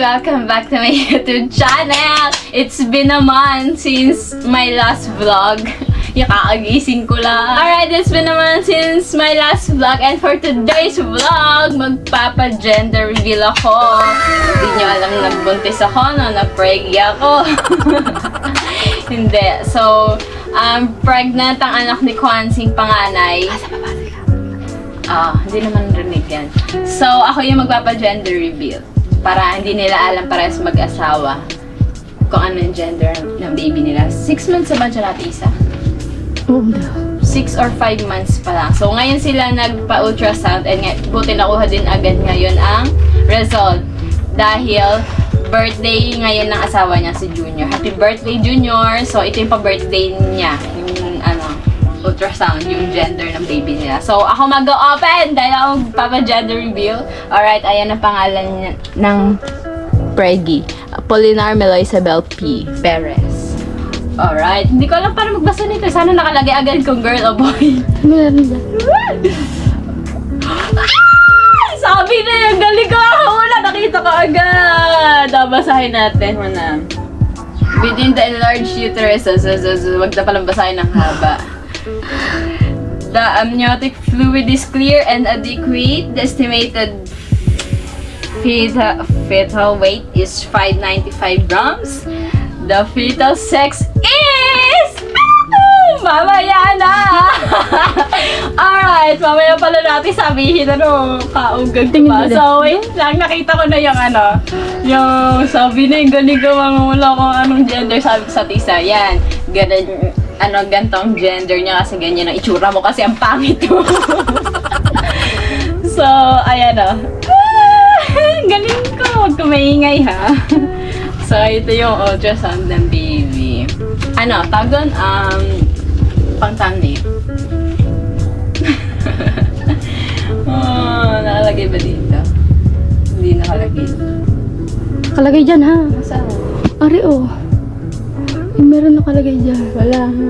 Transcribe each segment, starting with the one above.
Welcome back to my YouTube channel! It's been a month since my last vlog. Kakagising ko lang. Alright, it's been a month since my last vlog, and for today's vlog, magpapa-gender reveal ako. Hindi nyo alam, nagbuntis ako, no? Nag-preggy ako. Hindi. So, pregnant ang anak ni Kwansing panganay. Hindi naman rinig yan. So, ako yung magpapa-gender reveal. Para hindi nila alam parehas mag-asawa kung ano yung gender ng baby nila. 6 months naman siya natin isa. 6 or 5 months pa lang. So, ngayon sila nagpa-ultrasound and buti nakuha din agad ngayon ang result. Dahil birthday ngayon ng asawa niya, si Junior. Happy birthday, Junior! So, ito yung pa-birthday niya. Yung ultrasound, yung gender ng baby nila. So, ako mag-open dahil ako magpapa-gender reveal. Alright, ayan ang pangalan ng preggy. Polinar Meloy Isabel P. Perez. Alright, hindi ko alam paano magbasa nito. Sana nakalagay agad kung girl o boy. Meron ba? Sabi na yung galing ko ako. Wala, nakita ko agad. Basahin natin. Muna. Within the enlarged uterus. Wag na palang basahin ng haba. The amniotic fluid is clear and adequate. The estimated fetal weight is 595 grams. The fetal sex is... mamaya na! Alright, mamaya pala natin sabihin kaugag pa. So, wait lang, nakita ko na yung yung sabi na yung ganigawang wala kung anong gender, sabi sa tisa. Yan, ganun, gantong gender niya kasi ganyan ang itsura mo kasi ang pangit mo. So, ayan galing ko, huwag kumaingay ha. So, ito yung ultrasound ng baby. Tawag doon, pang-thumbnail. Nakalagay ba dito? Hindi nakalagay. Nakalagay dyan ha. Saan? Ari meron nakalagay dyan. Wala ha.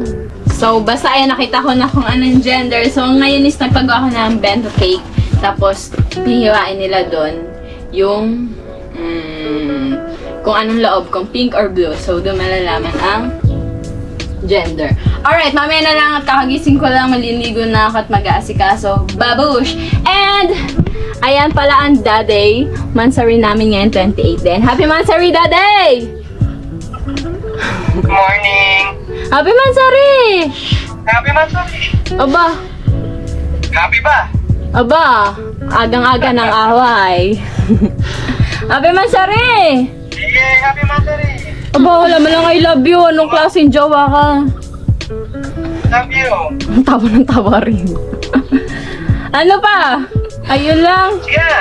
So, basta ayan, nakita ko na kung anong gender. So, ngayon is nagpagawa ko ng bento cake. Tapos, pihiwain nila doon yung kung anong loob, kung pink or blue. So, doon malalaman ang gender. Alright, mamaya na lang at kakagising ko lang, maliligo na ako at mag-aasikaso. Babush! And, ayan pala ang Daday. Mansari namin ngayon, 28 din. Happy Mansari, Daday! Good morning! Happy Mansari! Happy Mansari! Aba, Happy ba? aba, agang-aga ng away. Happy Mansari! Sige, Happy Mansari! Aba, wala man lang I love you. Anong klaseng jowa ka? Love you! Ang tawa ng tawa rin. Ano pa? Ayun lang. Sige na!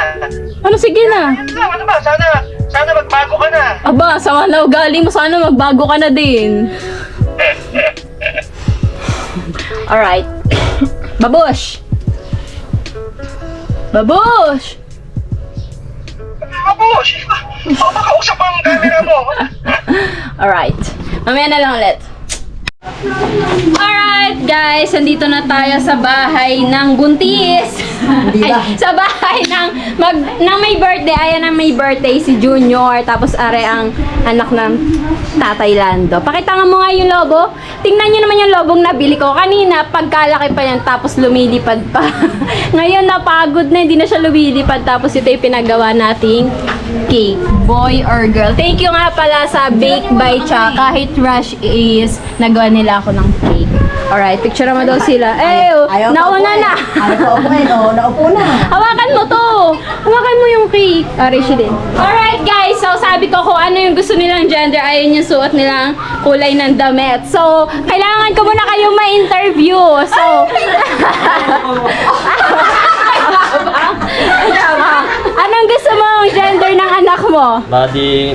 Ano, sige na. Ayun lang, ano ba? Sana magbago ka na! Aba, sama na ugali mo. Sana magbago ka na din. Alright. Babush! Babush! Babush! Baka makausap ang camera mo! Alright. Mamaya na lang ulit. Alright guys, nandito na tayo sa bahay ng buntis. Ay, sa bahay ng may birthday. Ayan ang may birthday si Junior. Tapos are ang anak ng Tatay Lando. Pakita nga mo nga yung lobo. Tingnan nyo naman yung lobong nabili ko. Kanina, pagkalaki pa yan, tapos lumilipad pa. Ngayon, napagod na, hindi na siya lumilipad. Tapos ito yung pinagawa nating cake. Boy or girl. Thank you nga pala sa Bake by Cha. Kahit rush is, nagawa nila ako ng cake. Alright, picture mo daw sila. Nauna na. Naupo na. Hawakan mo to. Hawakan mo yung cake. Rishi din. Alright guys, so sabi ko kung ano yung gusto nilang gender, ayun yung suot nilang kulay ng damit. So, kailangan ko muna kayong ma-interview. So, anong gusto mong gender ng anak mo?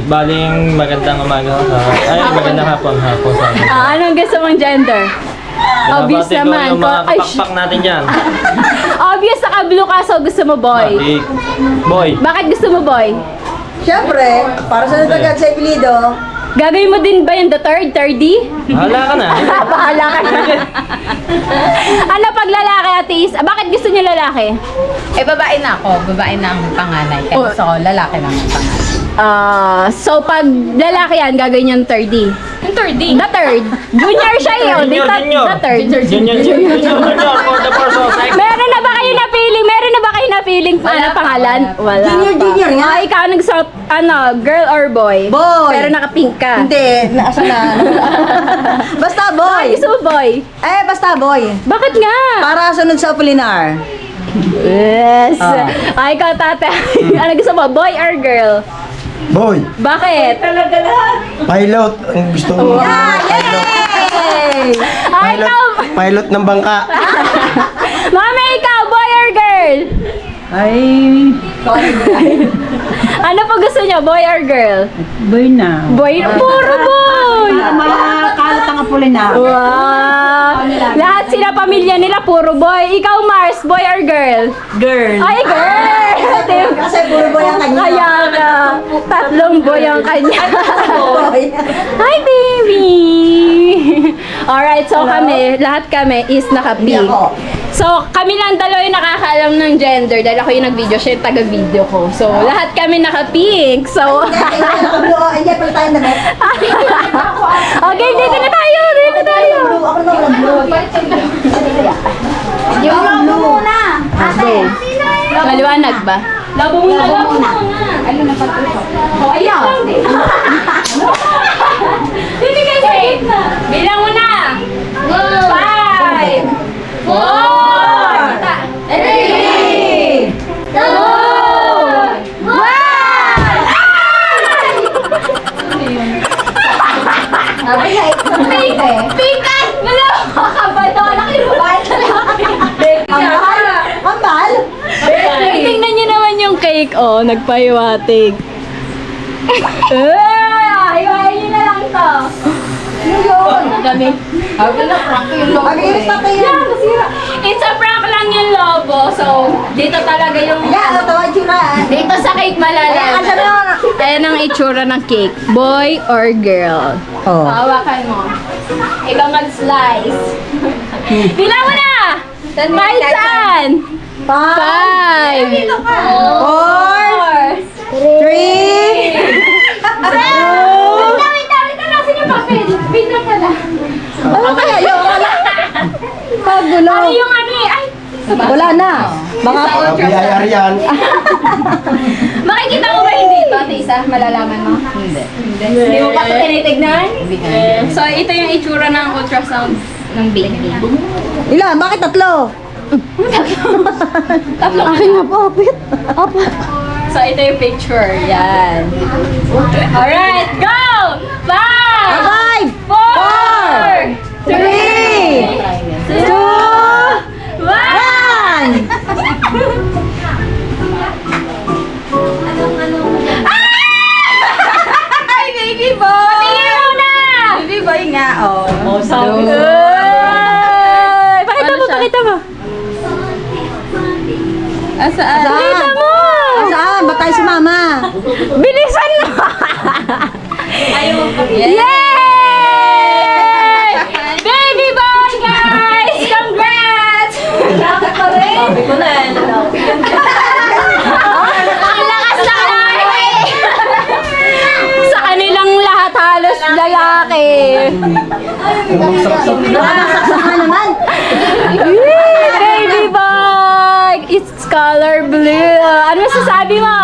Baling magandang umaga ay magandang hapon sa akin. Anong gusto mong gender? Obvious Binabati ko naman. yung mga kapakpak natin dyan. Obvious naka-blue ka, so gusto mo boy. Boy. Bakit gusto mo boy? Siyempre, para sa natagad sa Ibilido, Gagawin mo din ba yung the third, 30? Bahala ka na. Bahala ka na. Ano pag lalaki, Ate Is? Bakit gusto niyo lalaki? Eh, babae na ako. Babae na ang panganay. Kaya Oh. gusto ko, lalaki na ang panganay. So, pag lalaki yan, gagawin yung 3D. Yung 3D? The third. Junior siya yun. Junior, junior. The third. Junior for the person. Meron na ba kayo na feeling? Meron na ba kayo na feeling? Ano pangalan? Wala Junior, pa. junior nga. Ikaw nagsuot, girl or boy? Boy. Pero naka-pink ka. Hindi, nasa na. Basta boy. Gusto mo boy? Basta boy. Bakit nga? Para sunod sa Apolinar. Yes. Ikaw, tate. Ano gusto mo? Boy or girl? Boy, Bakit? pilot ang gusto mo. Yay! Ikaw, Pilot ng bangka. mami, ikaw, boy or girl? Ay, Ano po gusto niyo, boy or girl? boy na. Boy, puro boy! Makalat ang Apolinar. Wow! Lahat sila pamilya nila, puro boy. Ikaw, Mars, boy or girl? Girl. Ay, girl! Kasi puro boy ang kanya. Kaya nga, tatlong boy ang kanya. Boy. Hi, baby! Alright, so lahat kami is naka-pink. Hindi ako. So, kami lang dalawa yung nakakaalam ng gender dahil ako yung nag-video, siya yung taga-video ko. So, lahat kami naka-pink. So, Hindi pala tayo damit. okay, dito na tayo! Dito tayo! Ako na walang blue. Yung lobo muna. Ate. Maliwanag ba? Labo muna, labo muna. Ano na patutok? Oh, ayan. Dito kayo sa gitna. Bilang mo na. 5, 4, 3, 2, 1. Pikas! Wala! Kakabado! Nakirupan na lang. Kambal? Tingnan niyo naman yung cake, oh. Nagpahiwatig. Hiwain niyo na lang to. Ano yun? Dami. Mag-iris na kayo. Yeah, masira. It's a prank lang yung lobo. So, dito talaga yung... Yeah, tawa tsura. Dito sa cake malalaman. Ayan ang itsura ng cake. Boy or girl? Oh. Hawakan mo. Ikaw mag-slice. Bilang mo na! Kahit saan? 5, 4, 3. Wait lang, nasin yung papel. Wait lang pala. Ano kaya yun? Pagulo. Ano yung ano eh? Ay! Wala na. Mga BIR yan. Makikita mo ba hindi ito, Ate Isa? Malalaman mo? Hindi. Hindi mo pa ito tinitignan? So, ito yung itsura ng ultrasound ng baby. ilan? Bakit tatlo? Tatlo. Akin nga po, apit. So, ito yung picture. Yan. Alright, go! 5, 4, 3, 2, 1! Ay, baby boy! Tingin mo na! Baby boy nga, oh. Pakita mo, pakita mo. Asaan? Pakita mo! Saan? Ba't tayo si mama? Bilisan mo! Yay! Baby boy, guys! Congrats! Sabi ko na ang lakas na sa kanilang lahat halos lalaki. Saksakan naman. Baby boy! It's color blue. Ano masasabi mo?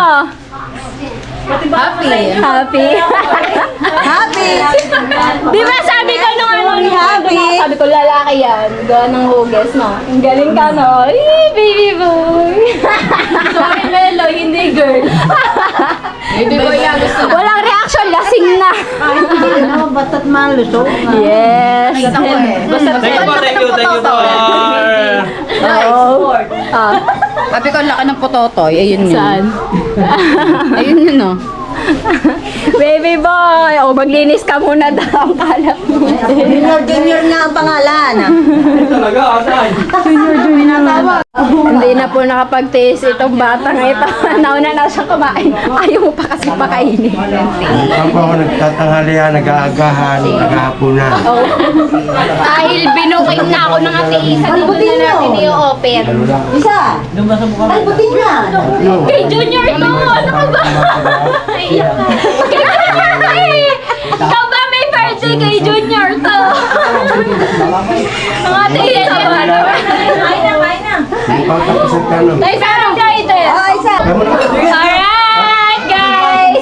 Happy. Happy. Happy. Di ba sabi ko nung ano, Happy. sabi ko lalaki yan. Gawa ng hugas, no? Ang galing ka, no? Baby boy. Sorry, Melo, hindi girl. Baby boy yan. Walang reaction, lasing na. Ano, batat malusok. Yes. Thank you po, thank you for... Oo. Sabi ko, laki ng pototoy. Ayun yun. Saan? Ayun yun, no? Baby boy, o maglinis ka muna daw ang kalap mo. Junior na ang pangalan. Talaga, asan? Hindi Hindi na po nakapagtiis itong batang ito. Nauna na siyang kumain. Ayaw mo pa kasi pakainin. Pag ako nagtatanghalihan, nag-aagahan, nag-aapunan. Dahil binuking na ako ng ate Isa, dito na natin i-open. Isa! Albutin na! Kay Junior to! Ano ka ba? Naiiyak ka. Kay Junior to eh! Ikaw ba may birthday kay Junior to? Ang ate Isa ba? Kain na, kain na. Tapos ang tanong. Tayo parang title. Oh, Isa! Alright, guys!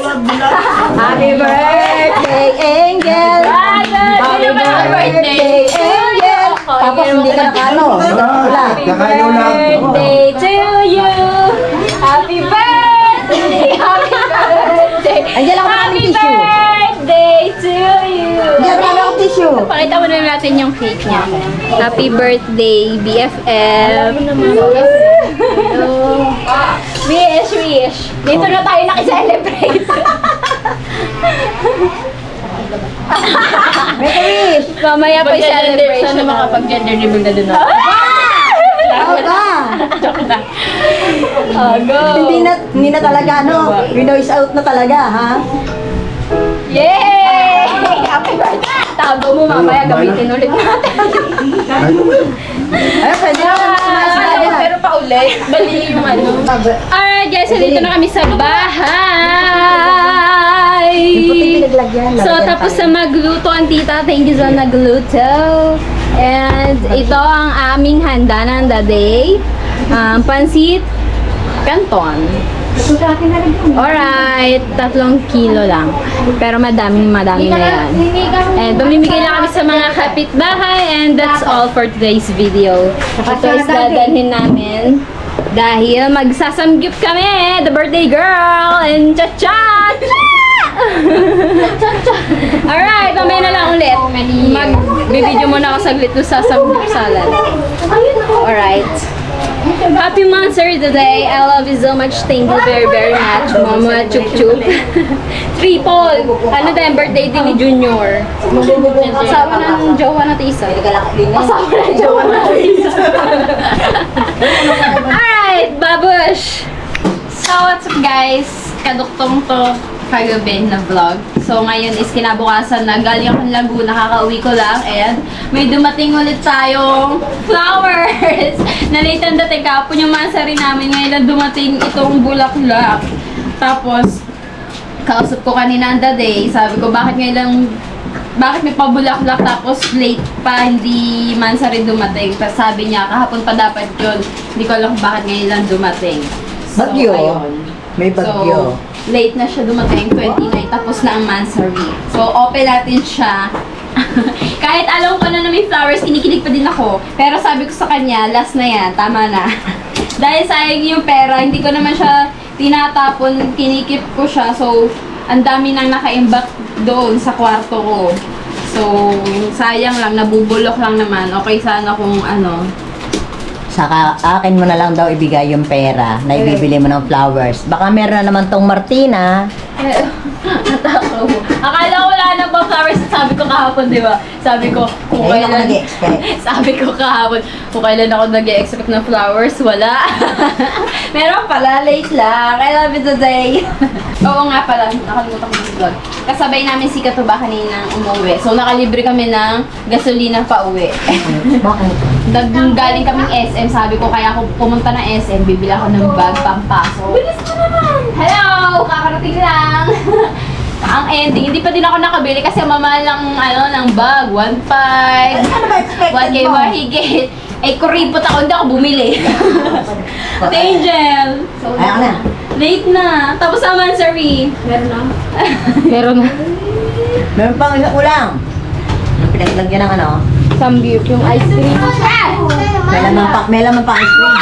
Happy birthday, Angel! Happy birthday! Angel! Tapos hindi ka nakano. Wala. Kakain ulam. Birthday to you! Happy birthday! Happy birthday! Andiyan ako Happy ng tissue. birthday to you! Diyan ka ng tissue. Pakita mo na natin yung cake niya. Happy birthday, BFF! Wish, wish! Dito na tayo nakiselebrate! Make a wish! Mamaya pa yung celebration. Sana makapag-gender reveal na dun ako. Ako ba? Go! Hindi na talaga, no? Winoise out na talaga, ha? Yay! Happy birthday! Tago mo mamaya, gamitin ulit natin. Ay, pwede na. Pero pa ulit, bali yung ano. Alright guys, so dito na kami sa bahay. So tapos na magluto ang tita, thank you sa nagluto. And ito ang aming handa ng the day. Pansit canton. Alright, 3 kilo lang. Pero madami na yan. And pamimigay na kami sa mga kapitbahay. And that's all for today's video. Ito is dadalhin namin. Dahil magsasamgyup kami, the birthday girl, and cha-cha! Alright, mamaya na lang ulit. Mag-video muna ako saglit doon sa samgyup salad. Alright. Happy Monster today. I love you so much. Thank you very, very much. Mama Chup Chup. Triple. Ano din, birthday din ni Junior. Kasama ng jowa na tisa. Kasama ng jowa na tisa. Alright, babush. So, what's up guys? Kaduktong to kagabi na vlog. So, ngayon is kinabukasan na galing akong Laguna, kakauwi ko lang and may dumating ulit tayong flowers! Na-late ang dating kapon yung mansari namin. Ngayon lang dumating itong bulaklak. Tapos, kausap ko kanina ang day. Sabi ko, bakit may pabulaklak tapos late pa, hindi mansari dumating. Tapos sabi niya, kahapon pa dapat yun. Hindi ko alam kung bakit ngayon lang dumating. So, Bagyo. ayun. May bagyo. So, late na siya dumating, 29, tapos na ang mansari. So, open natin siya. Kahit alam ko na may flowers, kinikilig pa din ako. Pero sabi ko sa kanya, last na yan, tama na. Dahil sayang yung pera, hindi ko naman siya tinatapon, kinikip ko siya. So, ang dami nang nakaimbak doon sa kwarto ko. So, sayang lang, nabubulok lang naman. Okay sana kung ano. Saka akin mo na lang daw ibigay yung pera na ibibili mo ng flowers. Baka meron na naman tong Martina. Natakaw. Akala ko wala na ba flowers. Sabi ko kahapon, di ba? Sabi ko, kung Ngayon ako kailan... nag-expect. Sabi ko kahapon, kung kailan ako nag-expect ng flowers, wala. Meron pala, late lang. I love it today. Oo nga pala, nakalimutan ko yung vlog. Kasabay namin si Katuba kaninang umuwi. So, nakalibre kami ng gasolina pa uwi. Bakit? Galing kaming SM, sabi ko, kaya ako pumunta ng SM, bibili ako ng bag pampasok. Bilis mo naman! Hello! Kakarating lang! Ang ending, hindi pa din ako nakabili kasi mamahal ng bag. 1.5. Ano ba expected 1K mo? mahigit. Eh, kuripot ako, hindi ako bumili. Angel! Ay, ako na. Late na. Tapos sa mansari. Meron na. Meron pang isang ulang. Pinaglagyan ng ano? Samgyup yung ice cream. May laman pa ice cream.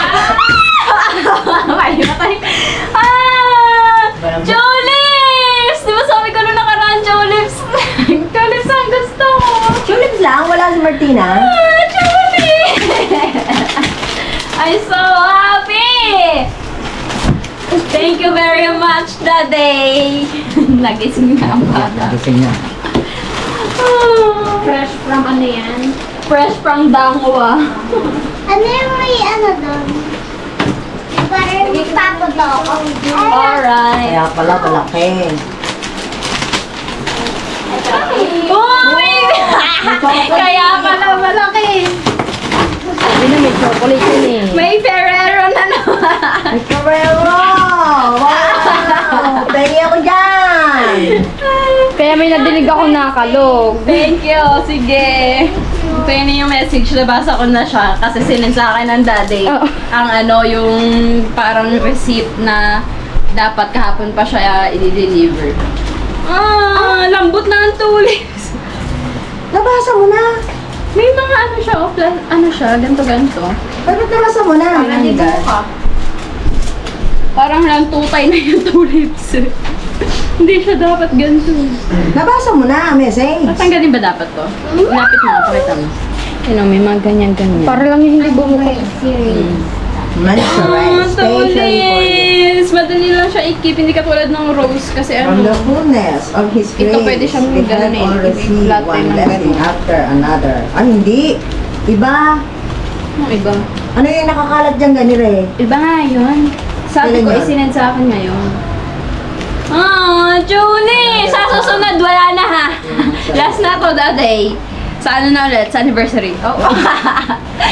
Tulips! Di ba sabi ko nung nakaraan, tulips? Tulips ang gusto ko. Tulips lang, wala si Martina. Tulips! I'm so happy! Thank you very much, Daddy! Nagising na ang bata. Gising na. Fresh from ano yan? Fresh from Dangwa. Ano yung may ano doon? Alright. Kaya pala malaki. Uy! Kaya pala malaki. Sabi na may chocolate yun eh. May Ferrero na naman. Ferrero! Wow! Pengi ako dyan! Kaya may nadinig ako nakalog. Thank you. Sige. Ito yun yung message. Nabasa ko na siya kasi sinend sa akin ng daddy. Oo. Ang ano, yung parang receipt na dapat kahapon pa siya i-deliver. Lambot na ang tulis. Nabasa mo na! May mga ano siya, ano siya, ganto-ganto. Pero nabasa mo na! Parang lang tutay na yung tulips. Hindi siya dapat ganito. Nabasa mo na, message! Tatanggalin ba dapat to? Lapit mo, pakita mo. Ano, may mga ganyan-ganyan. Para lang yung hindi bumukod. Moisturize, specially for you. Tulis! Madali lang siya i-keep, hindi katulad ng rose kasi From the ano. fullness of His grace, Ito pwede siyang we ganun can eh, all receive i-flat one ng blessing ganun. after another. Ay, hindi! Iba! Ano iba? Ano yung nakakalat dyan ganire? Iba nga yun. Sabi ko, Kailan yun? isinend sa akin ngayon. Julie! Sa susunod, wala na ha. Last na to that day. Sa ano na ulit? Sa anniversary. Oh.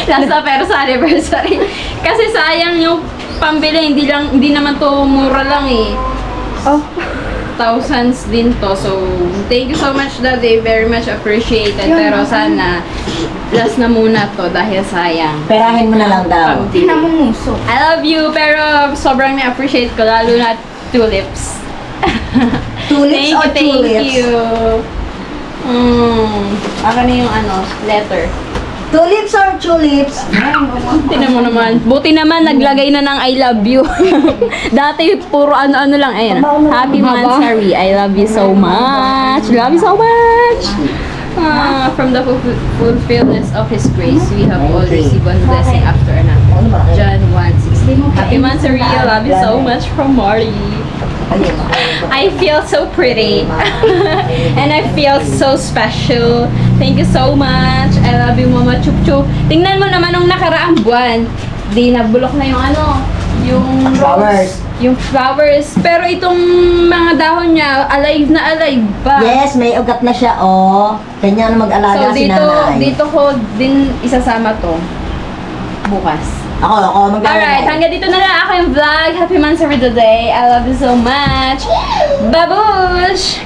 Last na pero sa anniversary. Kasi sayang yung pambili. Hindi naman to mura lang eh. Oh. Thousands din to. So, thank you so much Daddy. Very much appreciated. Pero sana, last na muna to dahil sayang. Perahin mo na lang daw. Pambili. I love you, pero sobrang na-appreciate ko, lalo na tulips. Tulips or Thank tulips? you. Aka na yung ano, letter. Tulips or tulips? Tingnan mo naman. Buti naman, naglagay na ng I love you. Dati, puro ano-ano lang. Ayan. Happy Mansari. I love you so much. Love you so much. From the fulfillment of His grace, we have all received one blessing after another. John 1:16. Happy Mansari. I love you so much from Marty. I feel so pretty. And I feel so special. Thank you so much. I love you, Mama Chup Chup. Tingnan mo naman nung nakaraang buwan. Di nabulok na yung ano, yung Flowers. yung flowers. Pero itong mga dahon niya, alive na alive pa. Yes, may ugat na siya, oh. Kanya na mag-alaga So si dito, nanay. dito ko din isasama to. Bukas. Ako, mag-alaga. Alright, hanggang dito na lang ako yung vlog. Happy Mansari today. I love you so much. Babush!